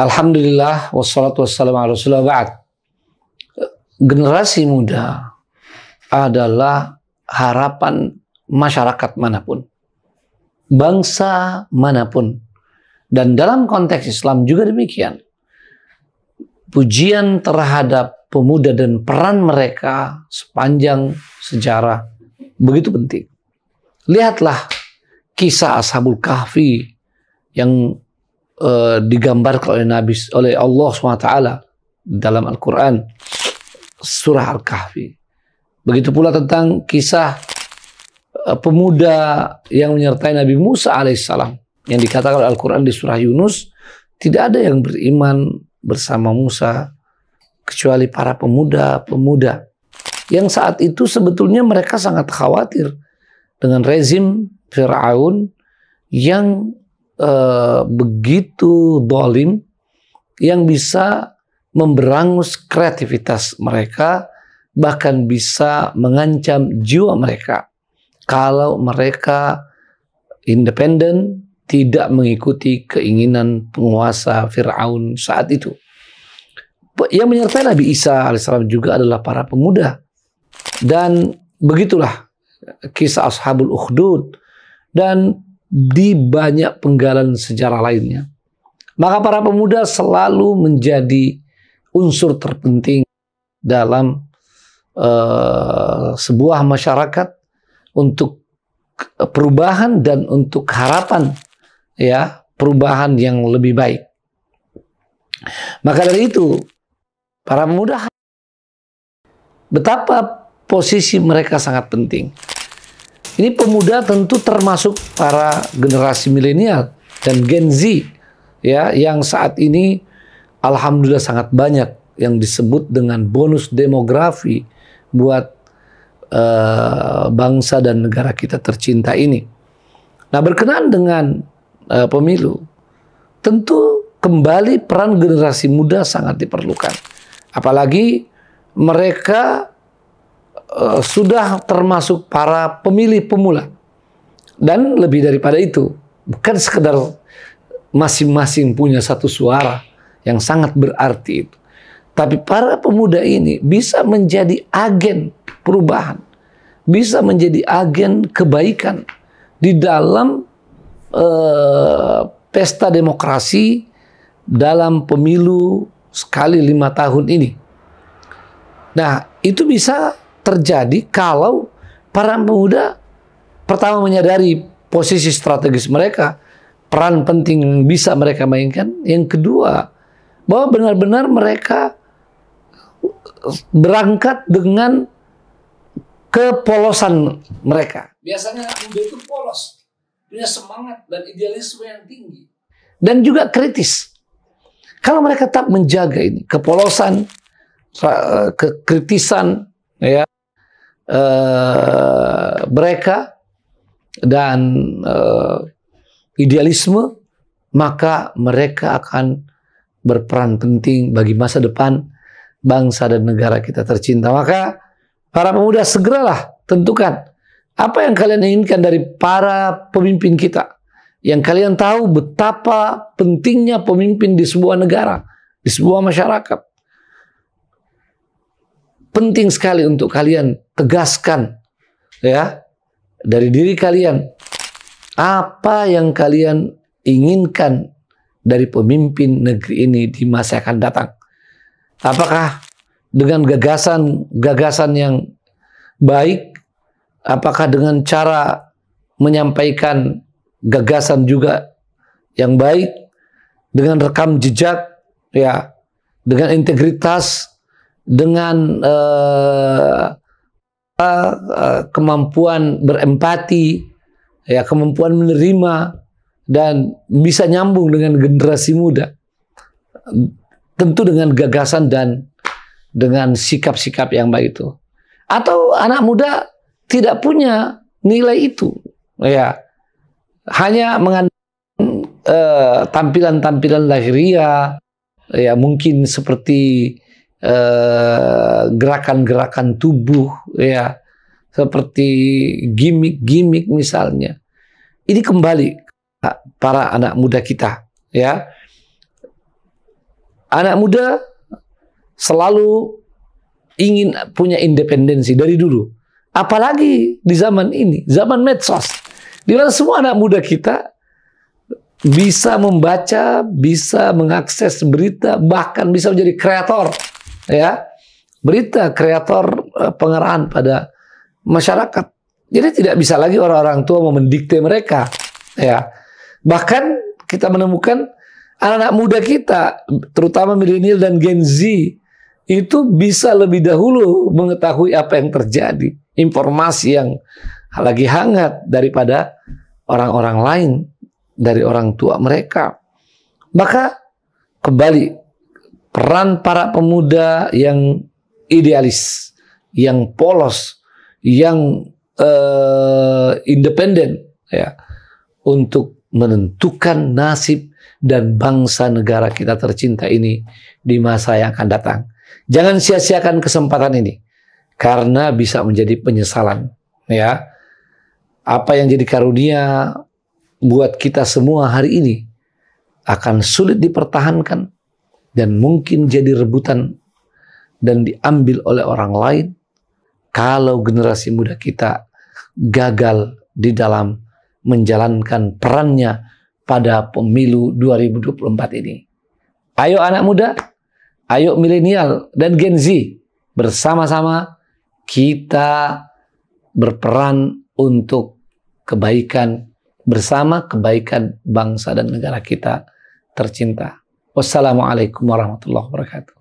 Alhamdulillah wassalatu wassalamu ala Rasulillah ba'd. Generasi muda adalah harapan masyarakat manapun, bangsa manapun, dan dalam konteks Islam juga demikian. Pujian terhadap pemuda dan peran mereka sepanjang sejarah begitu penting. Lihatlah kisah Ashabul Kahfi yang digambarkan oleh Allah SWT dalam Al-Quran, surah Al-Kahfi. Begitu pula tentang kisah pemuda yang menyertai Nabi Musa alaihissalam, yang dikatakan oleh Al-Quran di surah Yunus, tidak ada yang beriman bersama Musa kecuali para pemuda-pemuda yang saat itu sebetulnya mereka sangat khawatir dengan rezim Fir'aun yang begitu zalim, yang bisa memberangus kreativitas mereka, bahkan bisa mengancam jiwa mereka kalau mereka independen, tidak mengikuti keinginan penguasa Fir'aun saat itu. Yang menyertai Nabi Isa alaihissalam juga adalah para pemuda. Dan begitulah kisah Ashabul Ukhdud dan di banyak penggalan sejarah lainnya. Maka para pemuda selalu menjadi unsur terpenting dalam sebuah masyarakat untuk perubahan dan untuk harapan, ya, perubahan yang lebih baik. Maka dari itu para pemuda, betapa posisi mereka sangat penting. Ini pemuda tentu termasuk para generasi milenial dan Gen Z, ya, yang saat ini alhamdulillah sangat banyak yang disebut dengan bonus demografi buat bangsa dan negara kita tercinta ini. Nah, berkenaan dengan pemilu, tentu kembali peran generasi muda sangat diperlukan. Apalagi mereka sudah termasuk para pemilih pemula. Dan lebih daripada itu, bukan sekedar masing-masing punya satu suara yang sangat berarti itu, tapi para pemuda ini bisa menjadi agen perubahan, bisa menjadi agen kebaikan di dalam pesta demokrasi dalam pemilu sekali 5 tahun ini. Nah, itu bisa terjadi kalau para pemuda pertama menyadari posisi strategis mereka, peran penting yang bisa mereka mainkan. Yang kedua, bahwa benar-benar mereka berangkat dengan kepolosan mereka. Biasanya anak muda itu polos, punya semangat dan idealisme yang tinggi, dan juga kritis. Kalau mereka tetap menjaga ini kepolosan, kekritisan, ya, mereka dan idealisme, maka mereka akan berperan penting bagi masa depan bangsa dan negara kita tercinta. Maka para pemuda, segeralah tentukan apa yang kalian inginkan dari para pemimpin kita, yang kalian tahu betapa pentingnya pemimpin di sebuah negara, di sebuah masyarakat. Penting sekali untuk kalian tegaskan, ya, dari diri kalian apa yang kalian inginkan dari pemimpin negeri ini di masa akan datang. Apakah dengan gagasan yang baik, apakah dengan cara menyampaikan gagasan juga yang baik, dengan rekam jejak, ya, dengan integritas, dengan kemampuan berempati, ya, kemampuan menerima dan bisa nyambung dengan generasi muda, tentu dengan gagasan dan dengan sikap-sikap yang baik itu. Atau anak muda tidak punya nilai itu, ya, hanya mengandalkan tampilan-tampilan lahiriah, ya, mungkin seperti gerakan-gerakan tubuh, ya, seperti gimmick-gimmick misalnya. Ini kembali para anak muda kita, ya, anak muda selalu ingin punya independensi dari dulu. Apalagi di zaman ini, zaman medsos, di mana semua anak muda kita bisa membaca, bisa mengakses berita, bahkan bisa menjadi kreator, ya, berita, kreator pengerahan pada masyarakat. Jadi tidak bisa lagi orang-orang tua mendikte mereka, ya. Bahkan kita menemukan anak-anak muda kita, terutama milenial dan Gen Z, itu bisa lebih dahulu mengetahui apa yang terjadi, informasi yang lagi hangat daripada orang-orang lain, dari orang tua mereka. Maka kembali peran para pemuda yang idealis, yang polos, yang independen, ya, untuk menentukan nasib dan bangsa negara kita tercinta ini di masa yang akan datang. Jangan sia-siakan kesempatan ini, karena bisa menjadi penyesalan, ya. Apa yang jadi karunia buat kita semua hari ini akan sulit dipertahankan dan mungkin jadi rebutan dan diambil oleh orang lain kalau generasi muda kita gagal di dalam menjalankan perannya pada pemilu 2024 ini. Ayo anak muda, ayo milenial dan Gen Z, bersama-sama kita berperan untuk kebaikan bersama, kebaikan bangsa dan negara kita tercinta. Wassalamualaikum warahmatullahi wabarakatuh.